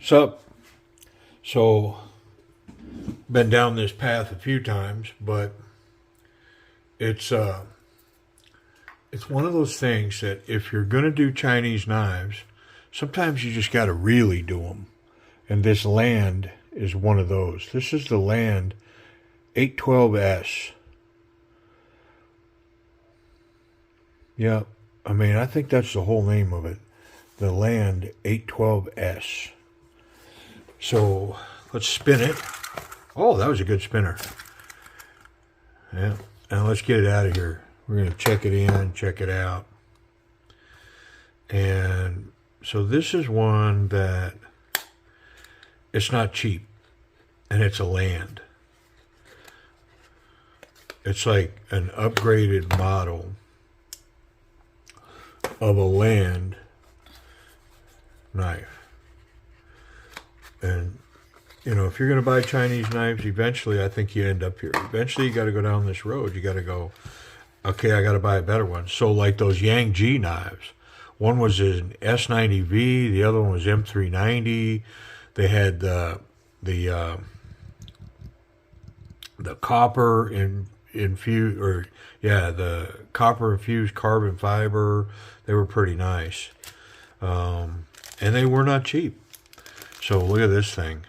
Sup? So, been down this path a few times, but it's uh, it's one of those things that if you're gonna do Chinese knives, sometimes you just got to really do them. And this land is one of those. This is the Land 812S. Yeah, I mean, I think that's the whole name of it. The Land 812S. So let's spin it. Oh, that was a good spinner. Yeah. And let's get it out of here. We're going to check it in, check it out. And so this is one that it's not cheap. And it's a Land. It's like an upgraded model of a Land knife. And, you know, if you're going to buy Chinese knives, eventually I think you end up here. Eventually you got to go down this road. You got to go, okay, I got to buy a better one. So like those Yang G knives, one was an S90V, the other one was M390. They had the copper infused, or yeah, the copper infused carbon fiber. They were pretty nice, and they were not cheap. So look at this thing.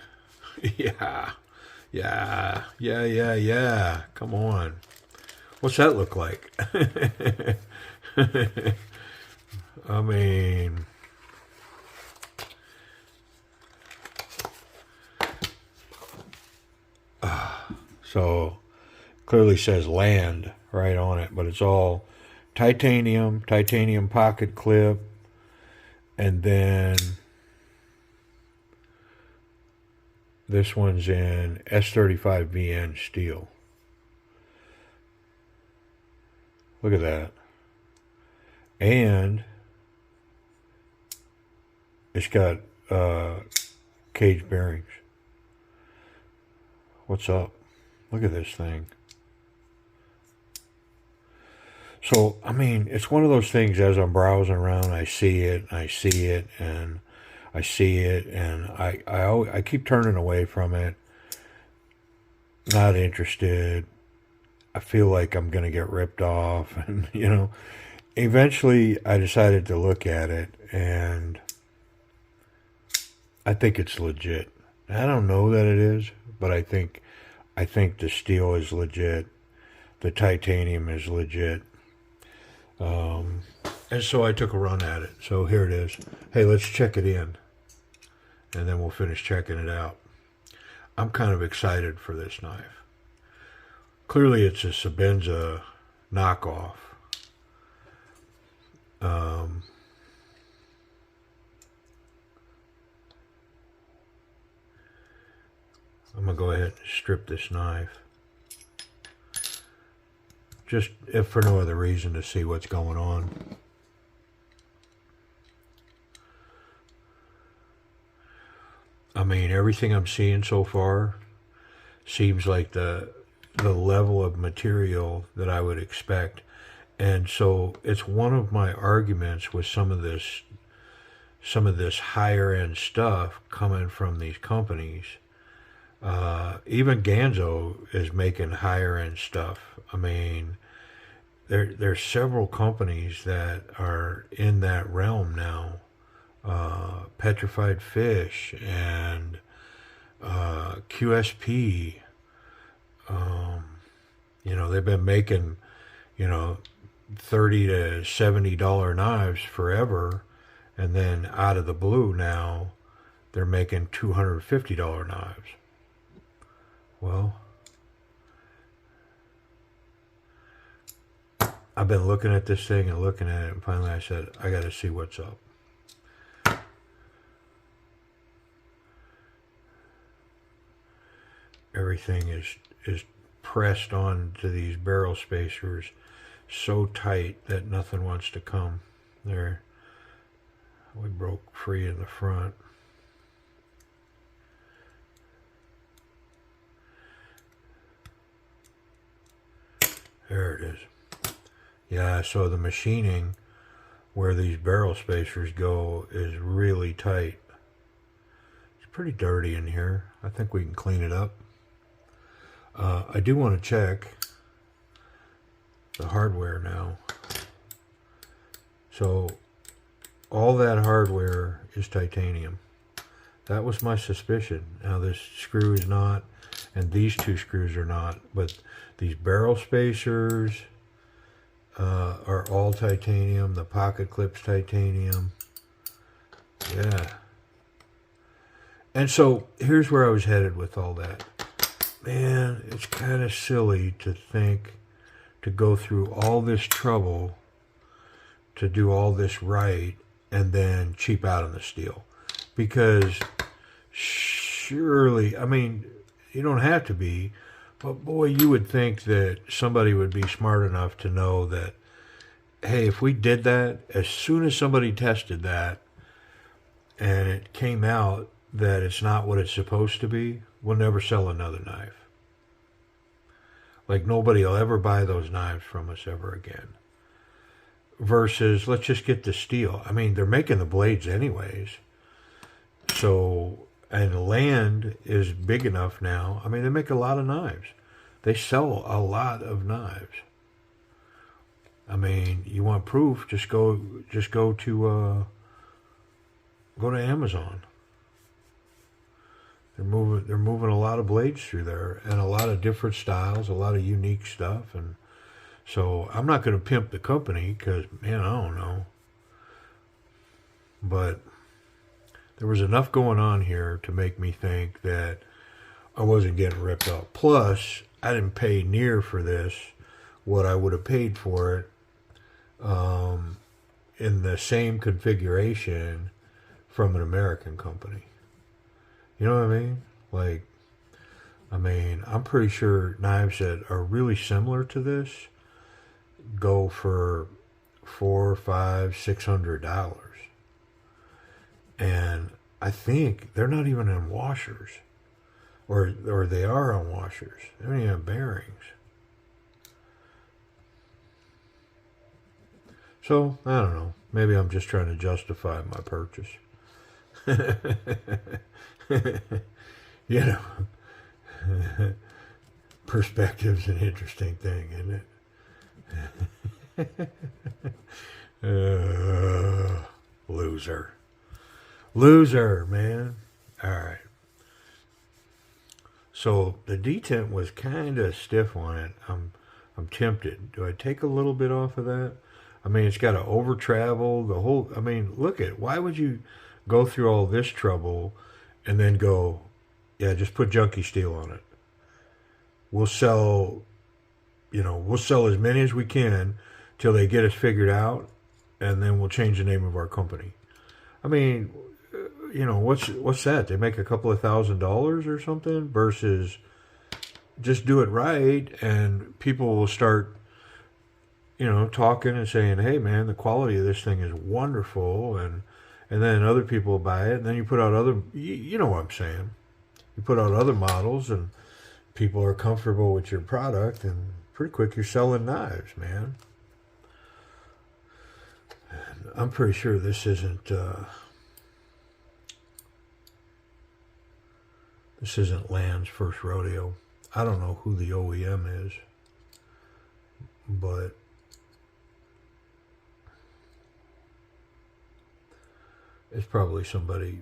Yeah, yeah, yeah, yeah, yeah. Come on. What's that look like? I mean, so clearly says Land right on it, but it's all titanium pocket clip, and then this one's in S35VN steel. Look at that. And it's got cage bearings. What's up? Look at this thing. So, I mean, it's one of those things as I'm browsing around, I see it, and I see it, and I see it, and I keep turning away from it. Not interested. I feel like I'm going to get ripped off, and, you know, eventually I decided to look at it, and I think it's legit. I don't know that it is, but I think the steel is legit. The titanium is legit. And so I took a run at it. So here it is. Hey, let's check it in, and then we'll finish checking it out. I'm kind of excited for this knife. Clearly it's a Sebenza knockoff. I'm going to go ahead and strip this knife. Just if for no other reason, to see what's going on. I mean, everything I'm seeing so far seems like the level of material that I would expect. And so it's one of my arguments with some of this higher end stuff coming from these companies. Even Ganzo is making higher end stuff. I mean, there's several companies that are in that realm now. Petrified Fish and QSP. You know, they've been making, you know, $30 to $70 knives forever, and then out of the blue now they're making $250 knives. Well, I've been looking at this thing and looking at it, and finally I said, I got to see what's up. Everything is pressed onto these barrel spacers so tight that nothing wants to come. There, we broke free in the front. There it is. Yeah, so the machining where these barrel spacers go is really tight. pretty dirty in here. I think we can clean it up. I do want to check the hardware now. So all that hardware is titanium. That was my suspicion. Now this screw is not, and these two screws are not, but these barrel spacers are all titanium. The pocket clip's titanium. Yeah. And so here's where I was headed with all that. Man, it's kind of silly to think to go through all this trouble to do all this right and then cheap out on the steel. Because surely, I mean, you don't have to be, but boy, you would think that somebody would be smart enough to know that, hey, if we did that, as soon as somebody tested that and it came out that it's not what it's supposed to be, we'll never sell another knife. Like nobody will ever buy those knives from us ever again. Versus, let's just get the steel. I mean, they're making the blades anyways. So, and land is big enough now. I mean, they make a lot of knives. They sell a lot of knives. I mean, you want proof? Just go to Amazon. They're moving a lot of blades through there, and a lot of different styles, a lot of unique stuff, and so I'm not going to pimp the company because, man, I don't know. But there was enough going on here to make me think that I wasn't getting ripped off. Plus, I didn't pay near for this what I would have paid for it in the same configuration from an American company. You know what I mean? Like, I mean, I'm pretty sure knives that are really similar to this go for $400, $500, $600. And I think they're not even in washers. Or they are on washers. They don't even have bearings. So, I don't know. Maybe I'm just trying to justify my purchase. You know, perspective's an interesting thing, isn't it? Loser, man. All right. So the detent was kind of stiff on it. I'm tempted. Do I take a little bit off of that? I mean, it's got to over travel the whole. I mean, look at, why would you go through all this trouble and then go, yeah, just put junky steel on it. We'll sell as many as we can till they get us figured out, and then we'll change the name of our company. I mean, what's that? They make a couple of $1,000s or something versus just do it right, and people will start, talking and saying, hey, man, the quality of this thing is wonderful, and then other people will buy it, and then you put out other, you know what I'm saying. You put out other models, and people are comfortable with your product, and pretty quick you're selling knives, man. And I'm pretty sure this isn't Land's first rodeo. I don't know who the OEM is, but it's probably somebody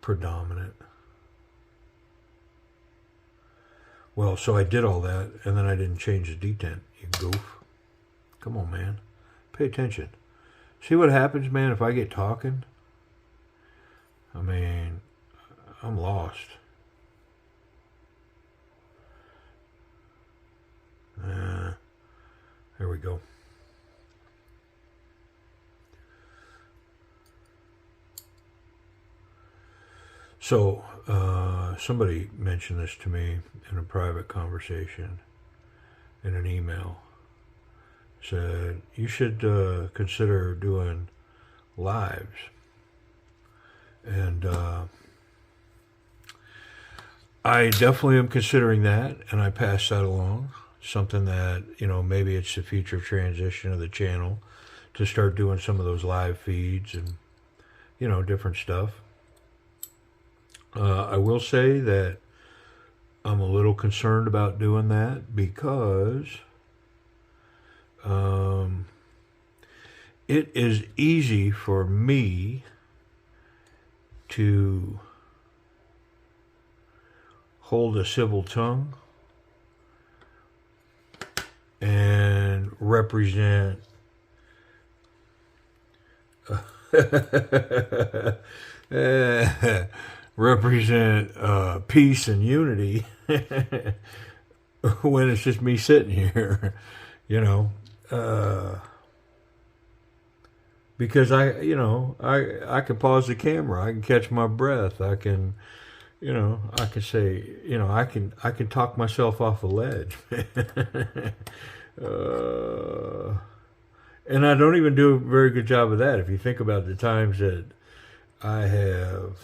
predominant. Well, so I did all that, and then I didn't change the detent, you goof. Come on, man. Pay attention. See what happens, man, if I get talking? I mean, I'm lost. There we go. So, somebody mentioned this to me in a private conversation, in an email. Said, you should consider doing lives. And I definitely am considering that, and I pass that along. Something that, maybe it's the future transition of the channel to start doing some of those live feeds and, different stuff. I will say that I'm a little concerned about doing that because it is easy for me to hold a civil tongue and represent represent peace and unity when it's just me sitting here, you know, because I can pause the camera, I can catch my breath, I can, I can say, I can talk myself off a ledge. And I don't even do a very good job of that. If you think about the times that I have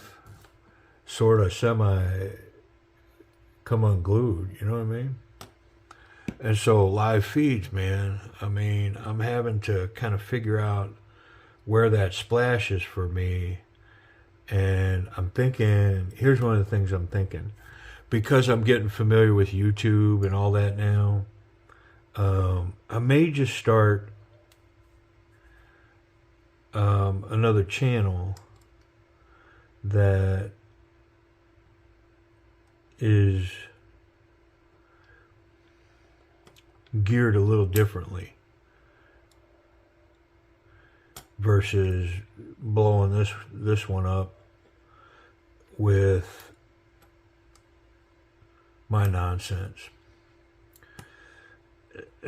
sort of semi come unglued, you know what I mean? And so live feeds, man, I mean, I'm having to kind of figure out where that splash is for me. And I'm thinking, here's one of the things I'm thinking. Because I'm getting familiar with YouTube and all that now, I may just start another channel that is geared a little differently versus blowing this one up with my nonsense.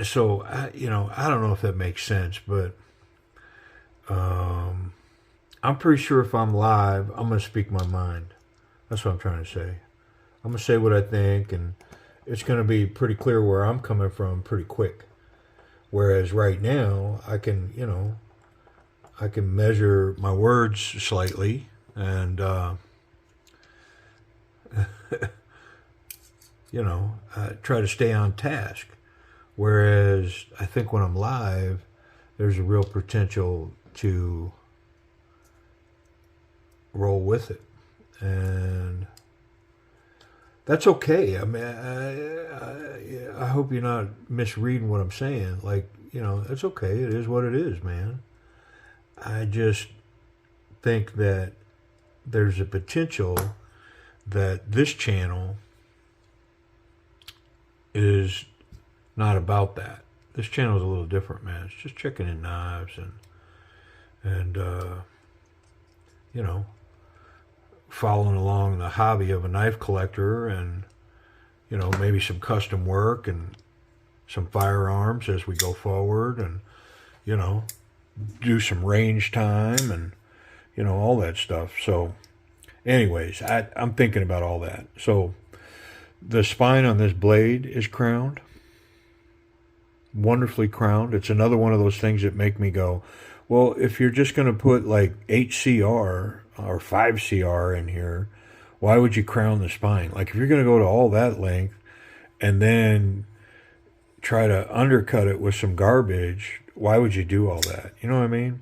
So I don't know if that makes sense, but I'm pretty sure if I'm live, I'm going to speak my mind. That's what I'm trying to say. I'm going to say what I think, and it's going to be pretty clear where I'm coming from pretty quick. Whereas right now, I can measure my words slightly and, try to stay on task. Whereas I think when I'm live, there's a real potential to roll with it. And that's okay. I mean, I hope you're not misreading what I'm saying. Like, it's okay. It is what it is, man. I just think that there's a potential that this channel is not about that. This channel is a little different, man. It's just chicken and knives and following along the hobby of a knife collector and, maybe some custom work and some firearms as we go forward and, do some range time and, all that stuff. So anyways, I'm thinking about all that. So the spine on this blade is crowned. Wonderfully crowned. It's another one of those things that make me go, well, if you're just going to put like 8CR or 5CR in here, why would you crown the spine? Like if you're going to go to all that length and then try to undercut it with some garbage, why would you do all that? You know what I mean?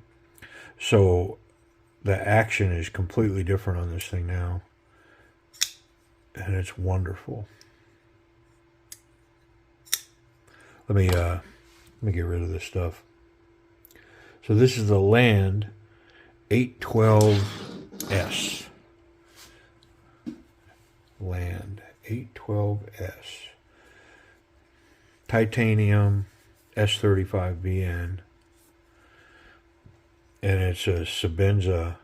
So the action is completely different on this thing now. And it's wonderful. Let me get rid of this stuff. So this is the Land 812S. Land 812S. Titanium S35VN. And it's a Sebenza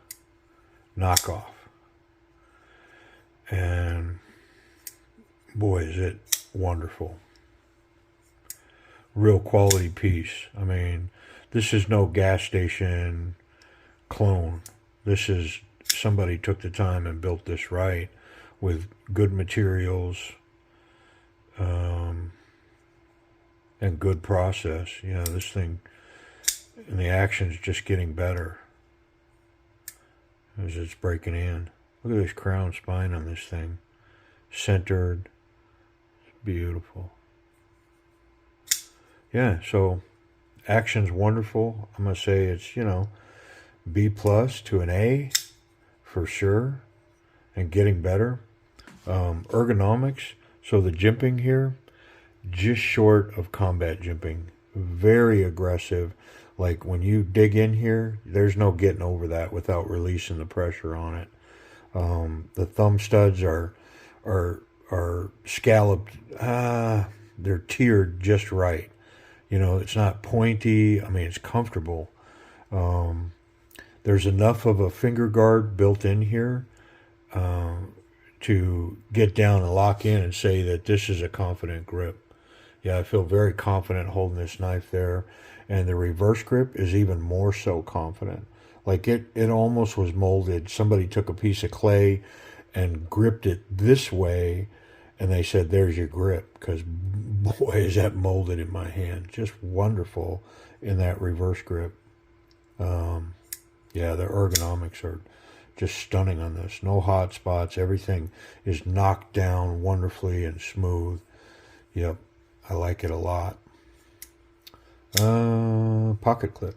knockoff. And boy, is it wonderful. Real quality piece. I mean, this is no gas station clone. This is somebody took the time and built this right with good materials and good process. This thing and the action's just getting better as it's breaking in. Look at this crown spine on this thing. Centered. It's beautiful. Yeah, so action's wonderful. I'm going to say it's, B+ to an A for sure. and getting better. Ergonomics, so the jimping here, just short of combat jimping. Very aggressive. Like when you dig in here, there's no getting over that without releasing the pressure on it. The thumb studs are scalloped. They're tiered just right. You know, it's not pointy. I mean, it's comfortable. There's enough of a finger guard built in here to get down and lock in and say that this is a confident grip. Yeah, I feel very confident holding this knife there. And the reverse grip is even more so confident. Like it almost was molded. Somebody took a piece of clay and gripped it this way, and they said, there's your grip, because boy, is that molded in my hand. Just wonderful in that reverse grip. Yeah, the ergonomics are just stunning on this. No hot spots. Everything is knocked down wonderfully and smooth. Yep, I like it a lot. Pocket clip.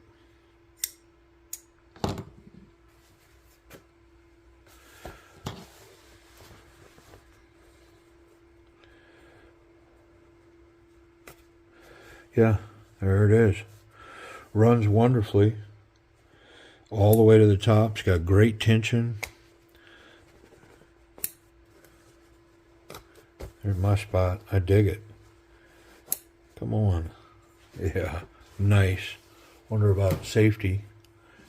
Yeah, there it is. Runs wonderfully. All the way to the top. It's got great tension. There's my spot. I dig it. Come on. Yeah, nice. Wonder about safety.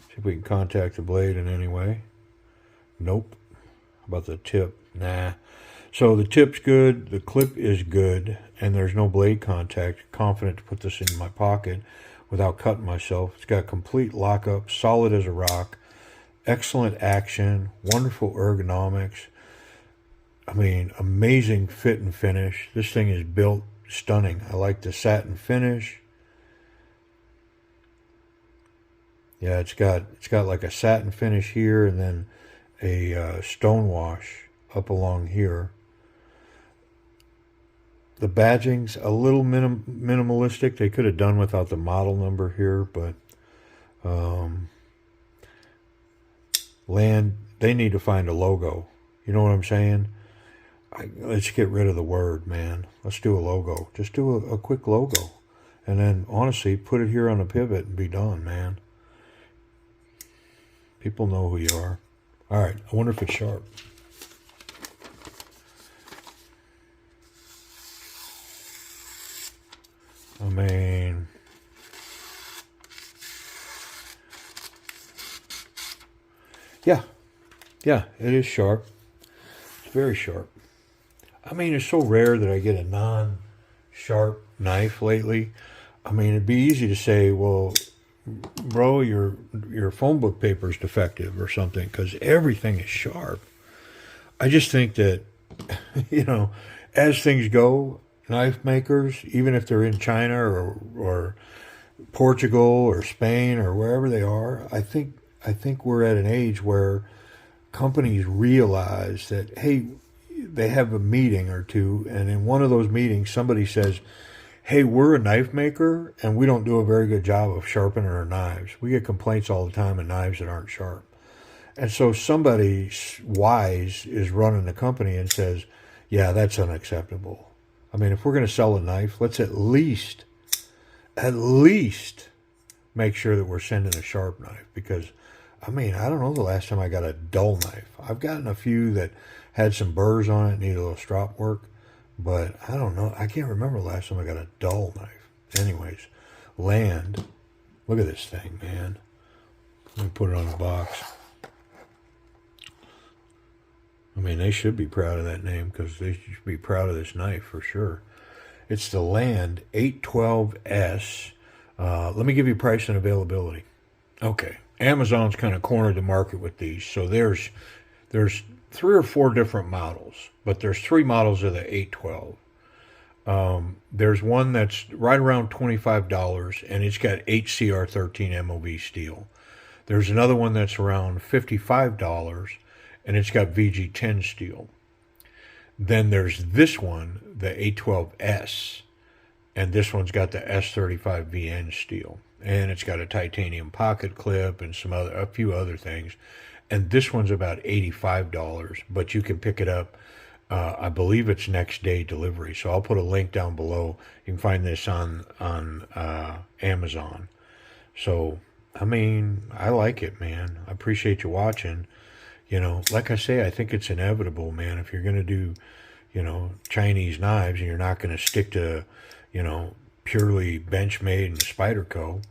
See if we can contact the blade in any way. Nope. How about the tip? Nah. So the tip's good, the clip is good, and there's no blade contact. Confident to put this in my pocket without cutting myself. It's got complete lockup, solid as a rock, excellent action, wonderful ergonomics. I mean, amazing fit and finish. This thing is built stunning. I like the satin finish. Yeah, it's got like a satin finish here, and then a stone wash up along here. The badging's a little minimalistic. They could have done without the model number here, but Land, they need to find a logo. You know what I'm saying? Let's get rid of the word, man. Let's do a logo. Just do a quick logo. And then, honestly, put it here on a pivot and be done, man. People know who you are. All right, I wonder if it's sharp. I mean, yeah, it is sharp. It's very sharp. I mean, it's so rare that I get a non-sharp knife lately. I mean, it'd be easy to say, well, bro, your phone book paper is defective or something, because everything is sharp. I just think that, you know, as things go, knife makers, even if they're in China or Portugal or Spain or wherever they are, I think we're at an age where companies realize that, hey, they have a meeting or two, and in one of those meetings, somebody says, hey, we're a knife maker, and we don't do a very good job of sharpening our knives. We get complaints all the time of knives that aren't sharp. And so somebody wise is running the company and says, yeah, that's unacceptable. I mean, if we're going to sell a knife, let's at least make sure that we're sending a sharp knife. Because, I mean, I don't know the last time I got a dull knife. I've gotten a few that had some burrs on it, needed a little strop work. But I don't know. I can't remember the last time I got a dull knife. Anyways, Land. Look at this thing, man. Let me put it on a box. I mean, they should be proud of that name, because they should be proud of this knife for sure. It's the Land 812S. Let me give you price and availability. Okay. Amazon's kind of cornered the market with these. So there's 3 or 4 different models, but there's 3 models of the 812. There's one that's right around $25, and it's got HCR13 MOV steel. There's another one that's around $55, and it's got VG10 steel. Then there's this one, the 812S, and this one's got the S35VN steel, and it's got a titanium pocket clip and a few other things. and this one's about $85, but you can pick it up. I believe it's next day delivery. So I'll put a link down below. You can find this on Amazon. So I mean, I like it, man. I appreciate you watching. You know, like I say, I think it's inevitable, man. If you're gonna do, you know, Chinese knives, and you're not gonna stick to, you know, purely Benchmade and Spyderco,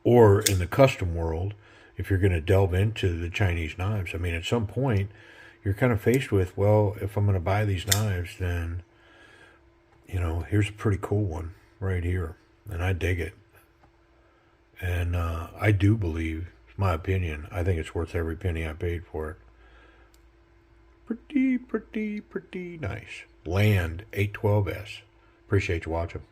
or in the custom world, if you're going to delve into the Chinese knives, I mean, at some point, you're kind of faced with, well, if I'm going to buy these knives, then, you know, here's a pretty cool one right here, and I dig it. And I do believe, it's my opinion, I think it's worth every penny I paid for it. Pretty nice. Land 812S. Appreciate you watching.